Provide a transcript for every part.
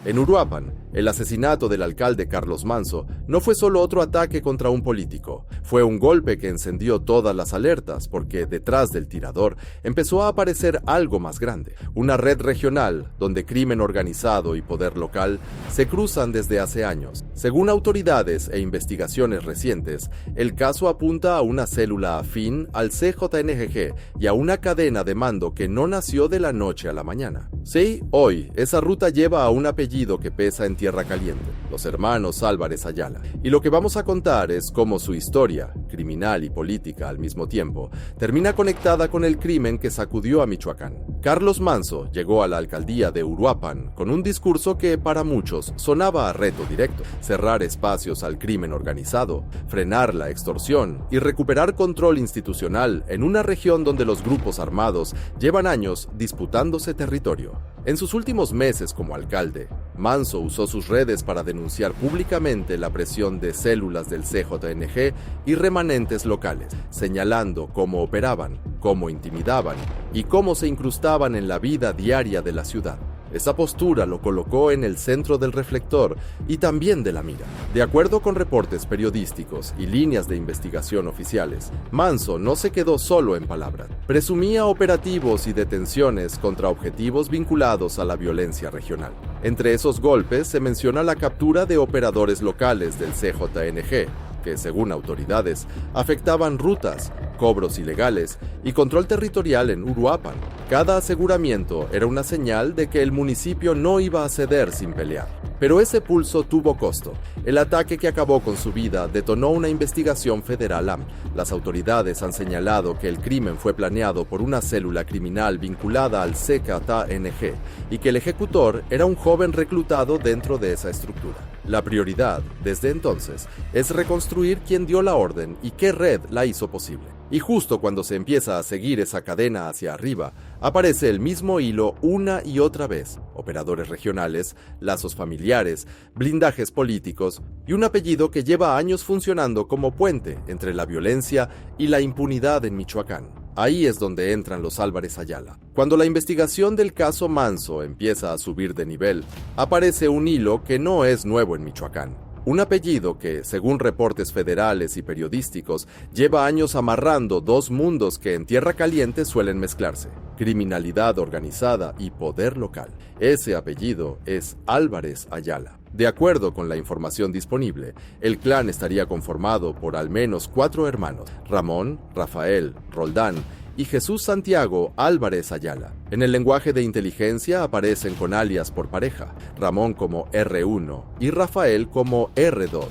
En Uruapan, el asesinato del alcalde Carlos Manso no fue solo otro ataque contra un político, fue un golpe que encendió todas las alertas porque detrás del tirador empezó a aparecer algo más grande, una red regional donde crimen organizado y poder local se cruzan desde hace años. Según autoridades e investigaciones recientes, el caso apunta a una célula afín al CJNG y a una cadena de mando que no nació de la noche a la mañana. Sí, hoy esa ruta lleva a un apellido que pesa en tierra caliente, los hermanos Álvarez Ayala. Y lo que vamos a contar es cómo su historia, criminal y política al mismo tiempo, termina conectada con el crimen que sacudió a Michoacán. Carlos Manso llegó a la alcaldía de Uruapan con un discurso que para muchos sonaba a reto directo: cerrar espacios al crimen organizado, frenar la extorsión y recuperar control institucional en una región donde los grupos armados llevan años disputándose territorio. En sus últimos meses como alcalde, Manso usó sus redes para denunciar públicamente la presión de células del CJNG y remanentes locales, señalando cómo operaban, cómo intimidaban y cómo se incrustaban en la vida diaria de la ciudad. Esa postura lo colocó en el centro del reflector y también de la mira. De acuerdo con reportes periodísticos y líneas de investigación oficiales, Manso no se quedó solo en palabras. Presumía operativos y detenciones contra objetivos vinculados a la violencia regional. Entre esos golpes se menciona la captura de operadores locales del CJNG, que, según autoridades, afectaban rutas, cobros ilegales y control territorial en Uruapan. Cada aseguramiento era una señal de que el municipio no iba a ceder sin pelear. Pero ese pulso tuvo costo. El ataque que acabó con su vida detonó una investigación federal amplia. Las autoridades han señalado que el crimen fue planeado por una célula criminal vinculada al CJNG y que el ejecutor era un joven reclutado dentro de esa estructura. La prioridad, desde entonces, es reconstruir quién dio la orden y qué red la hizo posible. Y justo cuando se empieza a seguir esa cadena hacia arriba, aparece el mismo hilo una y otra vez: operadores regionales, lazos familiares, blindajes políticos y un apellido que lleva años funcionando como puente entre la violencia y la impunidad en Michoacán. Ahí es donde entran los Álvarez Ayala. Cuando la investigación del caso Manso empieza a subir de nivel, aparece un hilo que no es nuevo en Michoacán. Un apellido que, según reportes federales y periodísticos, lleva años amarrando dos mundos que en tierra caliente suelen mezclarse: criminalidad organizada y poder local. Ese apellido es Álvarez Ayala. De acuerdo con la información disponible, el clan estaría conformado por al menos 4 hermanos: Ramón, Rafael, Roldán y Jesús Santiago Álvarez Ayala. En el lenguaje de inteligencia aparecen con alias por pareja: Ramón como R1 y Rafael como R2.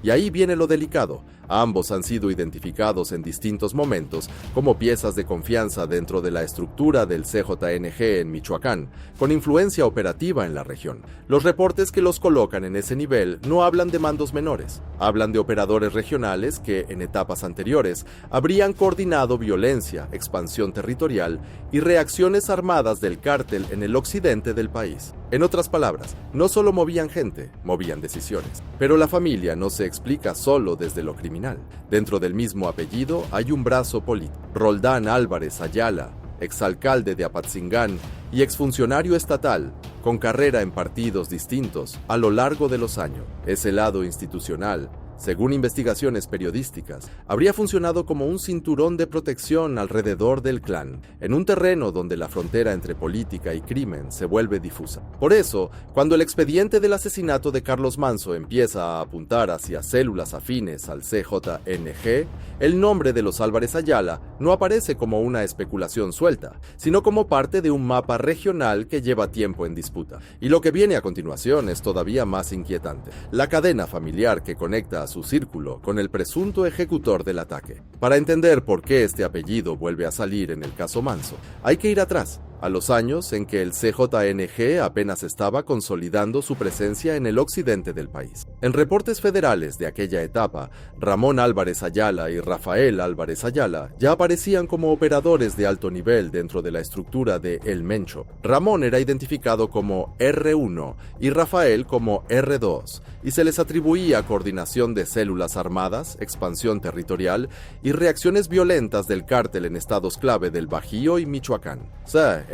Y ahí viene lo delicado: ambos han sido identificados en distintos momentos como piezas de confianza dentro de la estructura del CJNG en Michoacán, con influencia operativa en la región. Los reportes que los colocan en ese nivel no hablan de mandos menores, hablan de operadores regionales que, en etapas anteriores, habrían coordinado violencia, expansión territorial y reacciones armadas del cártel en el occidente del país. En otras palabras, no solo movían gente, movían decisiones. Pero la familia no se explica solo desde lo criminal. Dentro del mismo apellido hay un brazo político: Roldán Álvarez Ayala, exalcalde de Apatzingán y exfuncionario estatal, con carrera en partidos distintos a lo largo de los años. Ese lado institucional, según investigaciones periodísticas, habría funcionado como un cinturón de protección alrededor del clan, en un terreno donde la frontera entre política y crimen se vuelve difusa. Por eso, cuando el expediente del asesinato de Carlos Manso empieza a apuntar hacia células afines al CJNG, el nombre de los Álvarez Ayala no aparece como una especulación suelta, sino como parte de un mapa regional que lleva tiempo en disputa. Y lo que viene a continuación es todavía más inquietante: la cadena familiar que conecta a su círculo con el presunto ejecutor del ataque. Para entender por qué este apellido vuelve a salir en el caso Manso, hay que ir atrás, a los años en que el CJNG apenas estaba consolidando su presencia en el occidente del país. En reportes federales de aquella etapa, Ramón Álvarez Ayala y Rafael Álvarez Ayala ya aparecían como operadores de alto nivel dentro de la estructura de El Mencho. Ramón era identificado como R1 y Rafael como R2, y se les atribuía coordinación de células armadas, expansión territorial y reacciones violentas del cártel en estados clave del Bajío y Michoacán.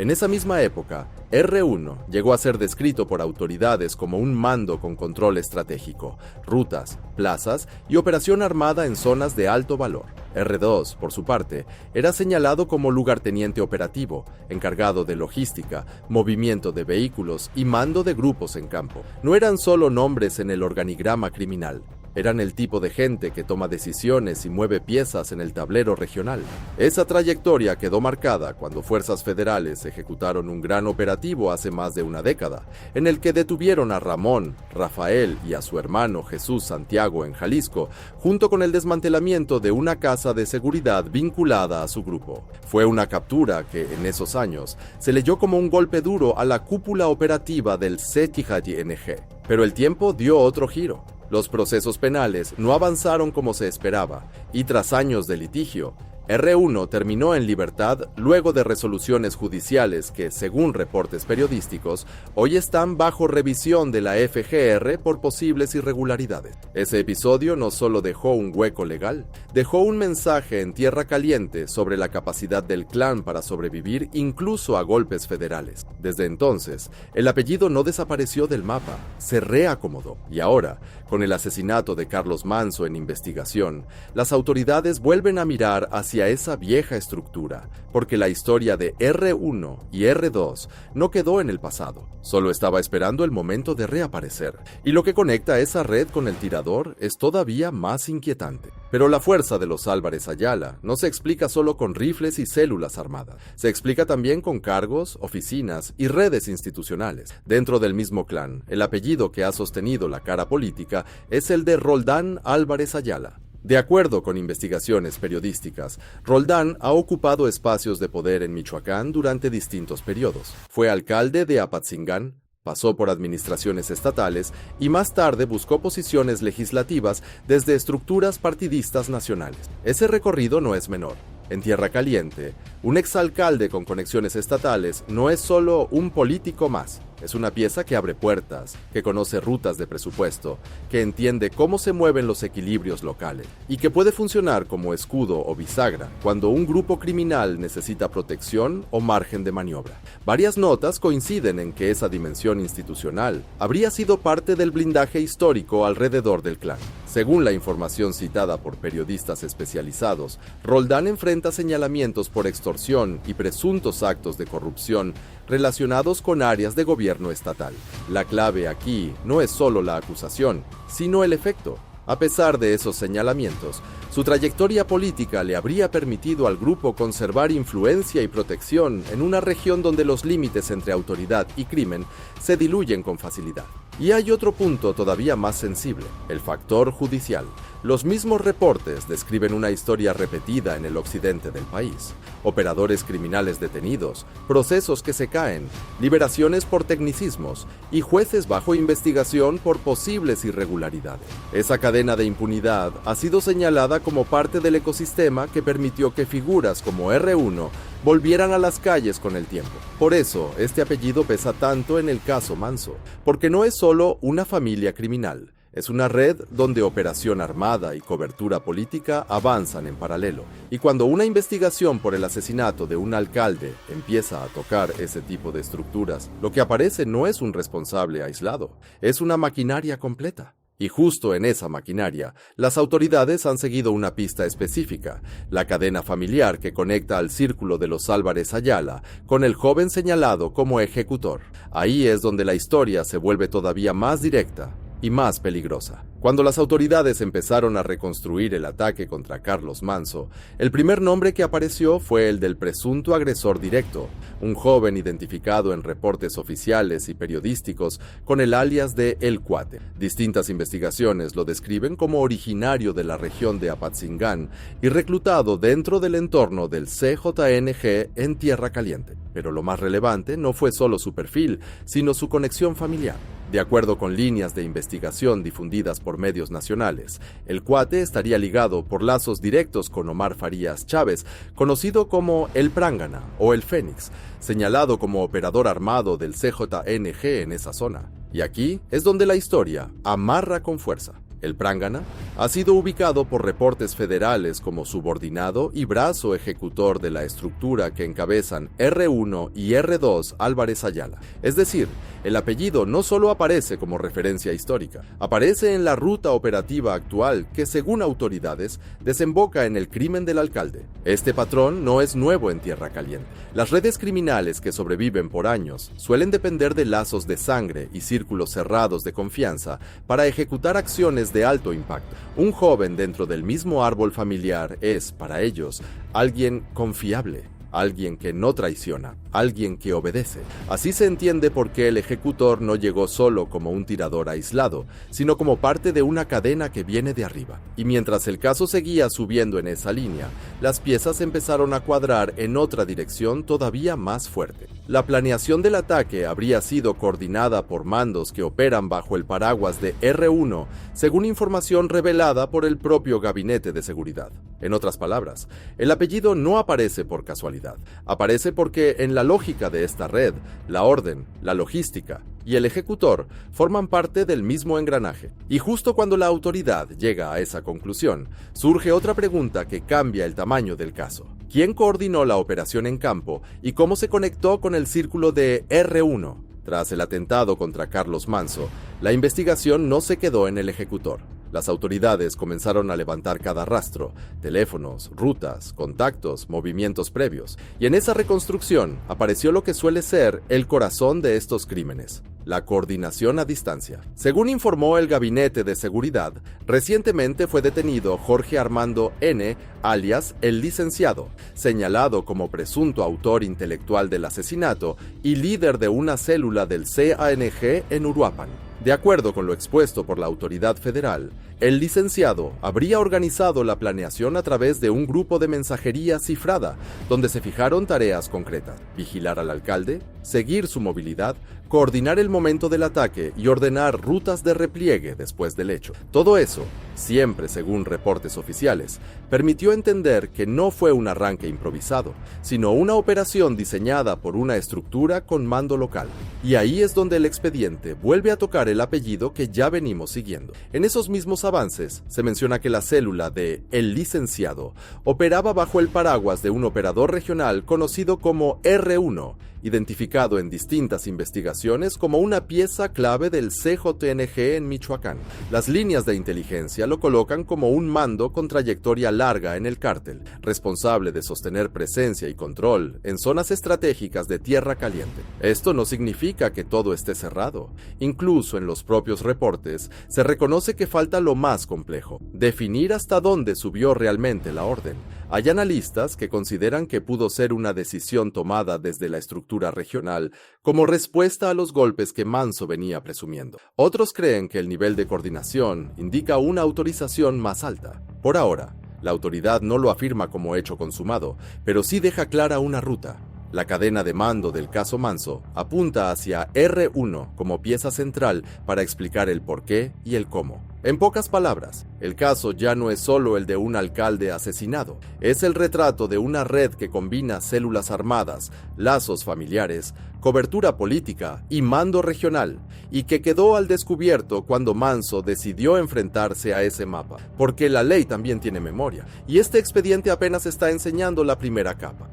En esa misma época, R1 llegó a ser descrito por autoridades como un mando con control estratégico, rutas, plazas y operación armada en zonas de alto valor. R2, por su parte, era señalado como lugarteniente operativo, encargado de logística, movimiento de vehículos y mando de grupos en campo. No eran solo nombres en el organigrama criminal. Eran el tipo de gente que toma decisiones y mueve piezas en el tablero regional. Esa trayectoria quedó marcada cuando fuerzas federales ejecutaron un gran operativo hace más de una década, en el que detuvieron a Ramón, Rafael y a su hermano Jesús Santiago en Jalisco, junto con el desmantelamiento de una casa de seguridad vinculada a su grupo. Fue una captura que, en esos años, se leyó como un golpe duro a la cúpula operativa del CTJNG. Pero el tiempo dio otro giro. Los procesos penales no avanzaron como se esperaba, y tras años de litigio, R1 terminó en libertad luego de resoluciones judiciales que, según reportes periodísticos, hoy están bajo revisión de la FGR por posibles irregularidades. Ese episodio no solo dejó un hueco legal, dejó un mensaje en tierra caliente sobre la capacidad del clan para sobrevivir incluso a golpes federales. Desde entonces, el apellido no desapareció del mapa, se reacomodó. Y ahora, con el asesinato de Carlos Manso en investigación, las autoridades vuelven a mirar hacia esa vieja estructura, porque la historia de R1 y R2 no quedó en el pasado, solo estaba esperando el momento de reaparecer. Y lo que conecta esa red con el tirador es todavía más inquietante. Pero la fuerza de los Álvarez Ayala no se explica solo con rifles y células armadas, se explica también con cargos, oficinas y redes institucionales. Dentro del mismo clan, el apellido que ha sostenido la cara política es el de Roldán Álvarez Ayala. De acuerdo con investigaciones periodísticas, Roldán ha ocupado espacios de poder en Michoacán durante distintos periodos. Fue alcalde de Apatzingán, pasó por administraciones estatales y más tarde buscó posiciones legislativas desde estructuras partidistas nacionales. Ese recorrido no es menor. En Tierra Caliente, un exalcalde con conexiones estatales no es solo un político más. Es una pieza que abre puertas, que conoce rutas de presupuesto, que entiende cómo se mueven los equilibrios locales y que puede funcionar como escudo o bisagra cuando un grupo criminal necesita protección o margen de maniobra. Varias notas coinciden en que esa dimensión institucional habría sido parte del blindaje histórico alrededor del clan. Según la información citada por periodistas especializados, Roldán enfrenta señalamientos por extorsión y presuntos actos de corrupción relacionados con áreas de gobierno estatal. La clave aquí no es solo la acusación, sino el efecto. A pesar de esos señalamientos, su trayectoria política le habría permitido al grupo conservar influencia y protección en una región donde los límites entre autoridad y crimen se diluyen con facilidad. Y hay otro punto todavía más sensible, el factor judicial. Los mismos reportes describen una historia repetida en el occidente del país. Operadores criminales detenidos, procesos que se caen, liberaciones por tecnicismos y jueces bajo investigación por posibles irregularidades. Esa cadena de impunidad ha sido señalada como parte del ecosistema que permitió que figuras como R1 volvieran a las calles con el tiempo. Por eso, este apellido pesa tanto en el caso Manso, porque no es solo una familia criminal. Es una red donde operación armada y cobertura política avanzan en paralelo. Y cuando una investigación por el asesinato de un alcalde empieza a tocar ese tipo de estructuras, lo que aparece no es un responsable aislado, es una maquinaria completa. Y justo en esa maquinaria, las autoridades han seguido una pista específica, la cadena familiar que conecta al círculo de los Álvarez Ayala con el joven señalado como ejecutor. Ahí es donde la historia se vuelve todavía más directa y más peligrosa. Cuando las autoridades empezaron a reconstruir el ataque contra Carlos Manso, el primer nombre que apareció fue el del presunto agresor directo, un joven identificado en reportes oficiales y periodísticos con el alias de El Cuate. Distintas investigaciones lo describen como originario de la región de Apatzingán y reclutado dentro del entorno del CJNG en Tierra Caliente. Pero lo más relevante no fue solo su perfil, sino su conexión familiar. De acuerdo con líneas de investigación difundidas por medios nacionales, El Cuate estaría ligado por lazos directos con Omar Farías Chávez, conocido como El Prángana o El Fénix, señalado como operador armado del CJNG en esa zona. Y aquí es donde la historia amarra con fuerza. El Prángana ha sido ubicado por reportes federales como subordinado y brazo ejecutor de la estructura que encabezan R1 y R2 Álvarez Ayala. Es decir, el apellido no solo aparece como referencia histórica, aparece en la ruta operativa actual que, según autoridades, desemboca en el crimen del alcalde. Este patrón no es nuevo en Tierra Caliente. Las redes criminales que sobreviven por años suelen depender de lazos de sangre y círculos cerrados de confianza para ejecutar acciones de alto impacto. Un joven dentro del mismo árbol familiar es, para ellos, alguien confiable, alguien que no traiciona, alguien que obedece. Así se entiende por qué el ejecutor no llegó solo como un tirador aislado, sino como parte de una cadena que viene de arriba. Y mientras el caso seguía subiendo en esa línea, las piezas empezaron a cuadrar en otra dirección todavía más fuerte. La planeación del ataque habría sido coordinada por mandos que operan bajo el paraguas de R1, según información revelada por el propio Gabinete de Seguridad. En otras palabras, el apellido no aparece por casualidad, aparece porque en la lógica de esta red, la orden, la logística y el ejecutor forman parte del mismo engranaje. Y justo cuando la autoridad llega a esa conclusión, surge otra pregunta que cambia el tamaño del caso. ¿Quién coordinó la operación en campo y cómo se conectó con el círculo de R1? Tras el atentado contra Carlos Manso, la investigación no se quedó en el ejecutor. Las autoridades comenzaron a levantar cada rastro, teléfonos, rutas, contactos, movimientos previos, y en esa reconstrucción apareció lo que suele ser el corazón de estos crímenes: la coordinación a distancia. Según informó el Gabinete de Seguridad, recientemente fue detenido Jorge Armando N., alias El Licenciado, señalado como presunto autor intelectual del asesinato y líder de una célula del CANG en Uruapan. De acuerdo con lo expuesto por la autoridad federal, el licenciado habría organizado la planeación a través de un grupo de mensajería cifrada, donde se fijaron tareas concretas: vigilar al alcalde, seguir su movilidad, coordinar el momento del ataque y ordenar rutas de repliegue después del hecho. Todo eso, siempre según reportes oficiales, permitió entender que no fue un arranque improvisado, sino una operación diseñada por una estructura con mando local. Y ahí es donde el expediente vuelve a tocar el apellido que ya venimos siguiendo. En esos mismos avances, se menciona que la célula de El Licenciado operaba bajo el paraguas de un operador regional conocido como R1, identificado en distintas investigaciones como una pieza clave del CJNG en Michoacán. Las líneas de inteligencia lo colocan como un mando con trayectoria larga en el cártel, responsable de sostener presencia y control en zonas estratégicas de Tierra Caliente. Esto no significa que todo esté cerrado. Incluso en los propios reportes se reconoce que falta lo más complejo: definir hasta dónde subió realmente la orden. Hay analistas que consideran que pudo ser una decisión tomada desde la estructura regional como respuesta a los golpes que Manso venía presumiendo. Otros creen que el nivel de coordinación indica una autorización más alta. Por ahora, la autoridad no lo afirma como hecho consumado, pero sí deja clara una ruta. La cadena de mando del caso Manso apunta hacia R1 como pieza central para explicar el por qué y el cómo. En pocas palabras, el caso ya no es solo el de un alcalde asesinado, es el retrato de una red que combina células armadas, lazos familiares, cobertura política y mando regional, y que quedó al descubierto cuando Manso decidió enfrentarse a ese mapa, porque la ley también tiene memoria, y este expediente apenas está enseñando la primera capa.